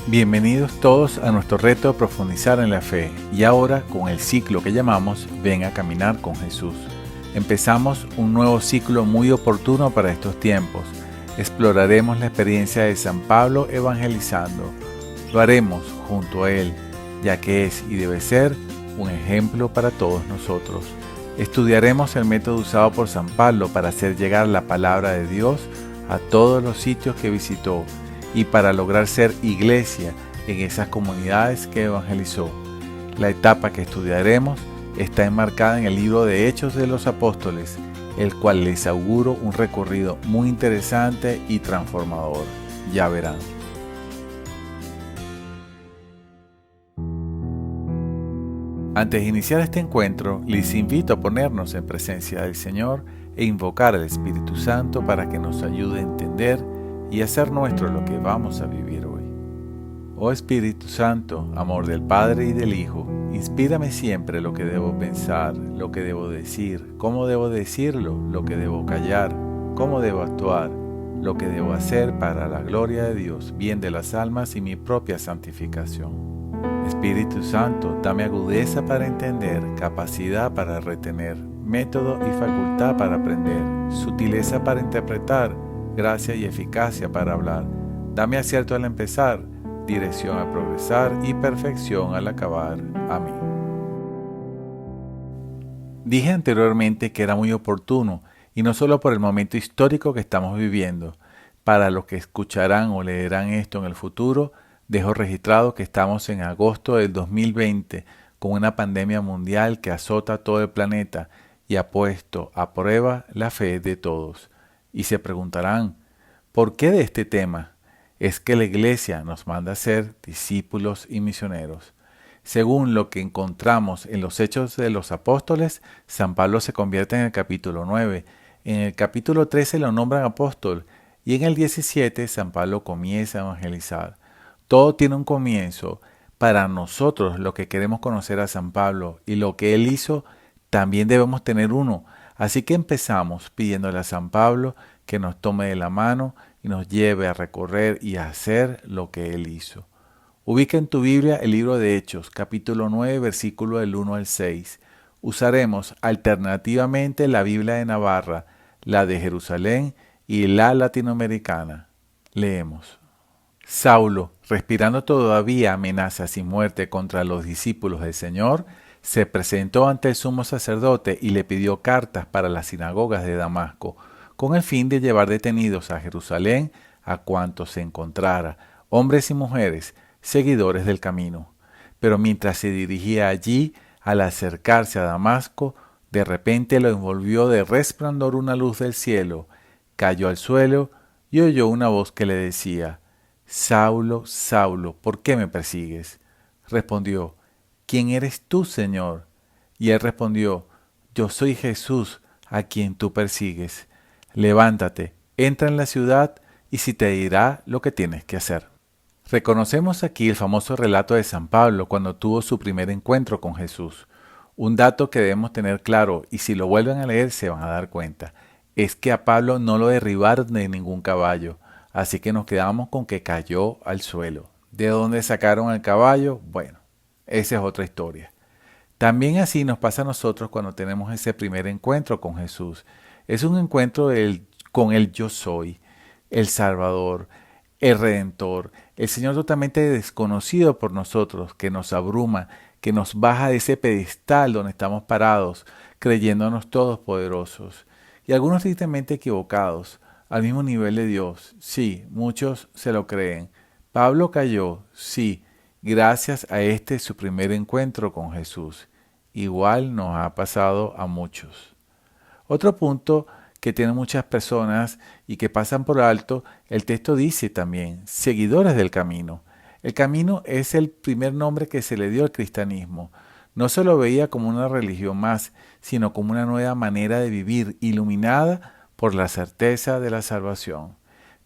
Bienvenidos todos a nuestro reto de profundizar en la fe y ahora con el ciclo que llamamos Ven a caminar con Jesús. Empezamos un nuevo ciclo muy oportuno para estos tiempos. Exploraremos la experiencia de San Pablo evangelizando. Lo haremos junto a él, ya que es y debe ser un ejemplo para todos nosotros. Estudiaremos el método usado por San Pablo para hacer llegar la palabra de Dios a todos los sitios que visitó y para lograr ser iglesia en esas comunidades que evangelizó. La etapa que estudiaremos está enmarcada en el libro de Hechos de los Apóstoles, el cual les auguro un recorrido muy interesante y transformador. Ya verán. Antes de iniciar este encuentro, les invito a ponernos en presencia del Señor e invocar al Espíritu Santo para que nos ayude a entender y hacer nuestro lo que vamos a vivir hoy. Oh Espíritu Santo, amor del Padre y del Hijo, inspírame siempre lo que debo pensar, lo que debo decir, cómo debo decirlo, lo que debo callar, cómo debo actuar, lo que debo hacer para la gloria de Dios, bien de las almas y mi propia santificación. Espíritu Santo, dame agudeza para entender, capacidad para retener, método y facultad para aprender, sutileza para interpretar, gracia y eficacia para hablar. Dame acierto al empezar, dirección al progresar y perfección al acabar. Amén. Dije anteriormente que era muy oportuno, y no solo por el momento histórico que estamos viviendo. Para los que escucharán o leerán esto en el futuro, dejo registrado que estamos en agosto del 2020, con una pandemia mundial que azota todo el planeta y ha puesto a prueba la fe de todos. Y se preguntarán, ¿por qué de este tema? Es que la Iglesia nos manda a ser discípulos y misioneros. Según lo que encontramos en los Hechos de los Apóstoles, San Pablo se convierte en el capítulo 9. En el capítulo 13 lo nombran apóstol y en el 17 San Pablo comienza a evangelizar. Todo tiene un comienzo. Para nosotros, los que queremos conocer a San Pablo y lo que él hizo, también debemos tener uno. Así que empezamos pidiéndole a San Pablo que nos tome de la mano y nos lleve a recorrer y a hacer lo que él hizo. Ubica en tu Biblia el libro de Hechos, capítulo 9, versículo del 1 al 6. Usaremos alternativamente la Biblia de Navarra, la de Jerusalén y la latinoamericana. Leemos. Saulo, respirando todavía amenazas y muerte contra los discípulos del Señor, se presentó ante el sumo sacerdote y le pidió cartas para las sinagogas de Damasco, con el fin de llevar detenidos a Jerusalén a cuantos se encontrara, hombres y mujeres, seguidores del camino. Pero mientras se dirigía allí, al acercarse a Damasco, de repente lo envolvió de resplandor una luz del cielo, cayó al suelo y oyó una voz que le decía, «Saulo, Saulo, ¿por qué me persigues?» Respondió, «¿Quién eres tú, Señor?» Y él respondió, «Yo soy Jesús, a quien tú persigues. Levántate, entra en la ciudad y se te dirá lo que tienes que hacer». Reconocemos aquí el famoso relato de San Pablo cuando tuvo su primer encuentro con Jesús. Un dato que debemos tener claro, y si lo vuelven a leer se van a dar cuenta, es que a Pablo no lo derribaron de ningún caballo, así que nos quedamos con que cayó al suelo. ¿De dónde sacaron al caballo? Bueno, esa es otra historia. También así nos pasa a nosotros cuando tenemos ese primer encuentro con Jesús. Es un encuentro con el yo soy, el Salvador, el Redentor, el Señor totalmente desconocido por nosotros, que nos abruma, que nos baja de ese pedestal donde estamos parados, creyéndonos todos poderosos. Y algunos tristemente equivocados, al mismo nivel de Dios. Sí, muchos se lo creen. Pablo cayó, sí, gracias a su primer encuentro con Jesús. Igual nos ha pasado a muchos. Otro punto que tienen muchas personas y que pasan por alto, el texto dice también, seguidores del camino. El camino es el primer nombre que se le dio al cristianismo. No se lo veía como una religión más, sino como una nueva manera de vivir, iluminada por la certeza de la salvación.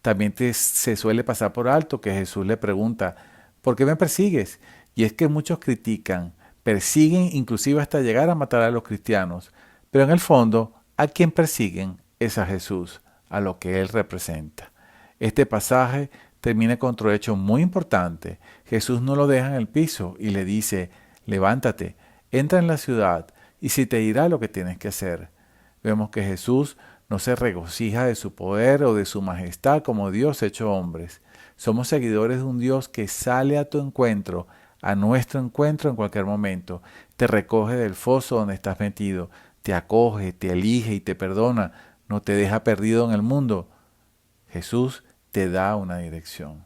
También se suele pasar por alto que Jesús le pregunta, ¿por qué me persigues? Y es que muchos critican, persiguen inclusive hasta llegar a matar a los cristianos, pero en el fondo, a quien persiguen es a Jesús, a lo que Él representa. Este pasaje termina con otro hecho muy importante. Jesús no lo deja en el piso y le dice, levántate, entra en la ciudad y se te dirá lo que tienes que hacer. Vemos que Jesús no se regocija de su poder o de su majestad como Dios hecho hombres. Somos seguidores de un Dios que sale a tu encuentro, a nuestro encuentro en cualquier momento. Te recoge del foso donde estás metido, te acoge, te elige y te perdona. No te deja perdido en el mundo. Jesús te da una dirección.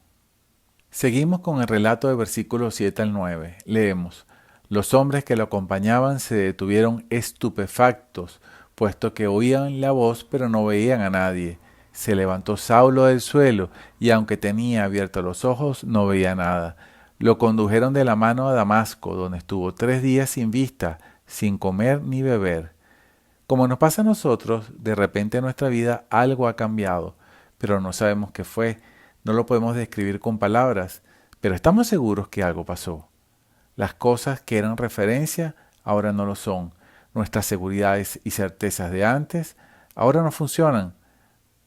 Seguimos con el relato de versículos 7 al 9. Leemos. Los hombres que lo acompañaban se detuvieron estupefactos, puesto que oían la voz pero no veían a nadie. Se levantó Saulo del suelo y aunque tenía abiertos los ojos no veía nada. Lo condujeron de la mano a Damasco, donde estuvo 3 días sin vista, sin comer ni beber. Como nos pasa a nosotros, de repente en nuestra vida algo ha cambiado, pero no sabemos qué fue, no lo podemos describir con palabras, pero estamos seguros que algo pasó. Las cosas que eran referencia ahora no lo son. Nuestras seguridades y certezas de antes ahora no funcionan.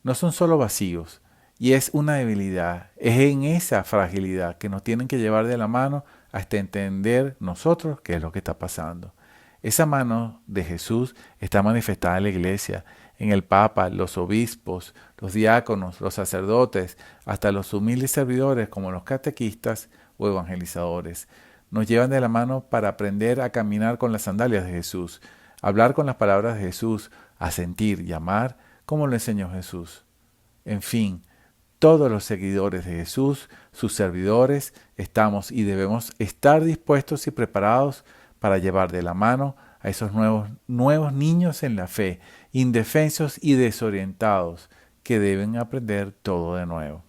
No son solo vacíos. Y es una debilidad. Es en esa fragilidad que nos tienen que llevar de la mano hasta entender nosotros qué es lo que está pasando. Esa mano de Jesús está manifestada en la iglesia, en el Papa, los obispos, los diáconos, los sacerdotes, hasta los humildes servidores como los catequistas o evangelizadores. Nos llevan de la mano para aprender a caminar con las sandalias de Jesús, a hablar con las palabras de Jesús, a sentir y amar como lo enseñó Jesús. En fin, todos los seguidores de Jesús, sus servidores, estamos y debemos estar dispuestos y preparados para llevar de la mano a esos nuevos niños en la fe, indefensos y desorientados, que deben aprender todo de nuevo.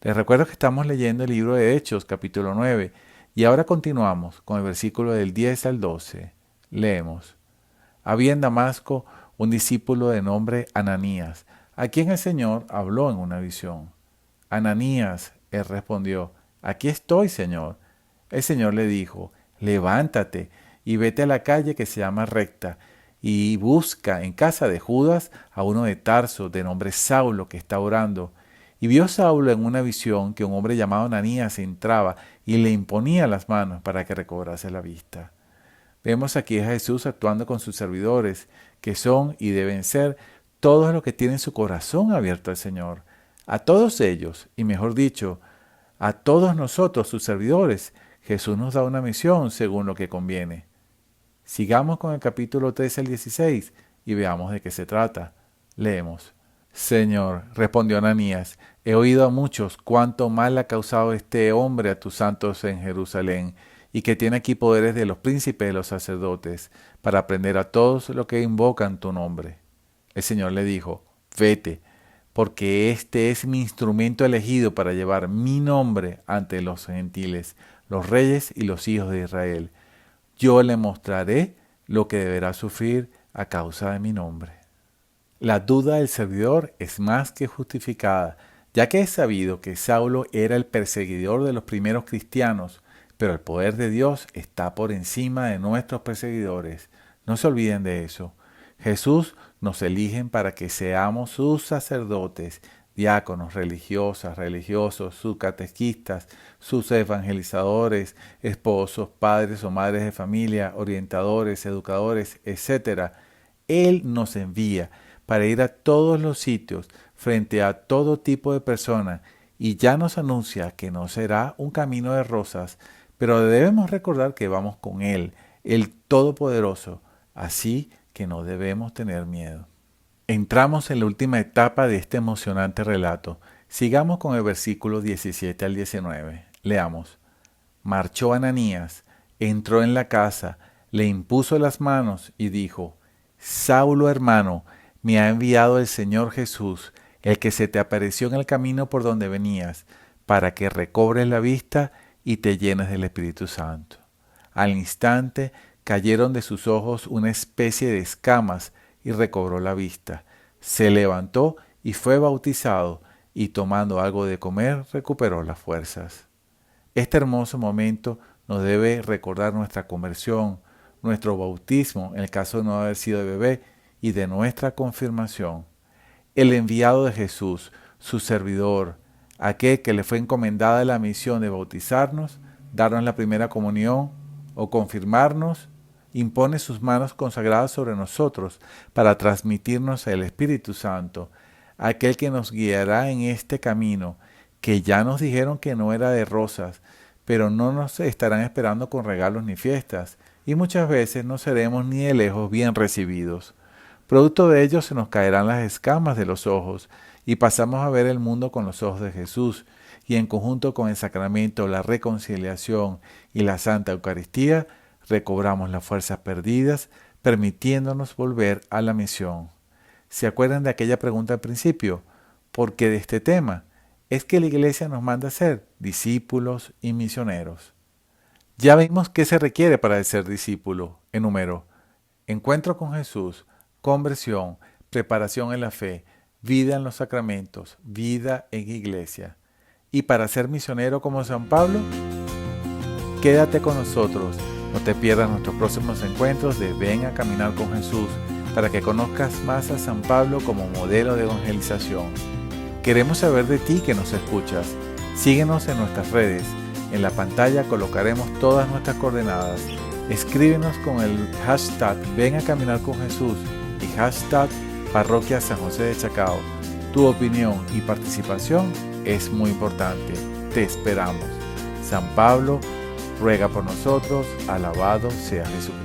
Les recuerdo que estamos leyendo el libro de Hechos, capítulo 9, y ahora continuamos con el versículo del 10 al 12. Leemos. Había en Damasco un discípulo de nombre Ananías, a quien el Señor habló en una visión. Ananías, él respondió, aquí estoy, Señor. El Señor le dijo, levántate y vete a la calle que se llama Recta, y busca en casa de Judas a uno de Tarso, de nombre Saulo, que está orando. Y vio Saulo en una visión que un hombre llamado Ananías entraba y le imponía las manos para que recobrase la vista. Vemos aquí a Jesús actuando con sus servidores, que son y deben ser todos los que tienen su corazón abierto al Señor. A todos ellos, y mejor dicho, a todos nosotros, sus servidores, Jesús nos da una misión según lo que conviene. Sigamos con el capítulo 13 al 16 y veamos de qué se trata. Leemos. Señor, respondió Ananías, he oído a muchos cuánto mal ha causado este hombre a tus santos en Jerusalén, y que tiene aquí poderes de los príncipes de los sacerdotes, para aprender a todos los que invocan tu nombre. El Señor le dijo, vete, porque este es mi instrumento elegido para llevar mi nombre ante los gentiles, los reyes y los hijos de Israel. Yo le mostraré lo que deberá sufrir a causa de mi nombre. La duda del servidor es más que justificada, ya que es sabido que Saulo era el perseguidor de los primeros cristianos, pero el poder de Dios está por encima de nuestros perseguidores. No se olviden de eso. Jesús nos elige para que seamos sus sacerdotes, diáconos, religiosas, religiosos, sus catequistas, sus evangelizadores, esposos, padres o madres de familia, orientadores, educadores, etc. Él nos envía para ir a todos los sitios, frente a todo tipo de personas, y ya nos anuncia que no será un camino de rosas, pero debemos recordar que vamos con Él, el Todopoderoso, así que no debemos tener miedo. Entramos en la última etapa de este emocionante relato. Sigamos con el versículo 17 al 19. Leamos. Marchó Ananías, entró en la casa, le impuso las manos y dijo, Saulo, hermano, me ha enviado el Señor Jesús, el que se te apareció en el camino por donde venías, para que recobres la vista y te llenes del Espíritu Santo. Al instante cayeron de sus ojos una especie de escamas y recobró la vista. Se levantó y fue bautizado, y tomando algo de comer recuperó las fuerzas. Este hermoso momento nos debe recordar nuestra conversión, nuestro bautismo en el caso de no haber sido de bebé, y de nuestra confirmación. El enviado de Jesús, su servidor, aquel que le fue encomendada la misión de bautizarnos, darnos la primera comunión o confirmarnos, impone sus manos consagradas sobre nosotros para transmitirnos el Espíritu Santo, aquel que nos guiará en este camino, que ya nos dijeron que no era de rosas, pero no nos estarán esperando con regalos ni fiestas, y muchas veces no seremos ni de lejos bien recibidos. Producto de ello se nos caerán las escamas de los ojos, y pasamos a ver el mundo con los ojos de Jesús, y en conjunto con el sacramento, la reconciliación y la Santa Eucaristía, recobramos las fuerzas perdidas, permitiéndonos volver a la misión. ¿Se acuerdan de aquella pregunta al principio? ¿Por qué de este tema? Es que la Iglesia nos manda a ser discípulos y misioneros. Ya vimos qué se requiere para ser discípulo. Enumero: encuentro con Jesús, conversión, preparación en la fe, vida en los sacramentos, vida en iglesia. Y para ser misionero como San Pablo, quédate con nosotros. No te pierdas nuestros próximos encuentros de Ven a Caminar con Jesús, para que conozcas más a San Pablo como modelo de evangelización. Queremos saber de ti que nos escuchas. Síguenos en nuestras redes. En la pantalla colocaremos todas nuestras coordenadas. Escríbenos con el hashtag Ven a Caminar con Jesús y hashtag Parroquia San José de Chacao. Tu opinión y participación es muy importante. Te esperamos. San Pablo ruega por nosotros. Alabado sea Jesucristo.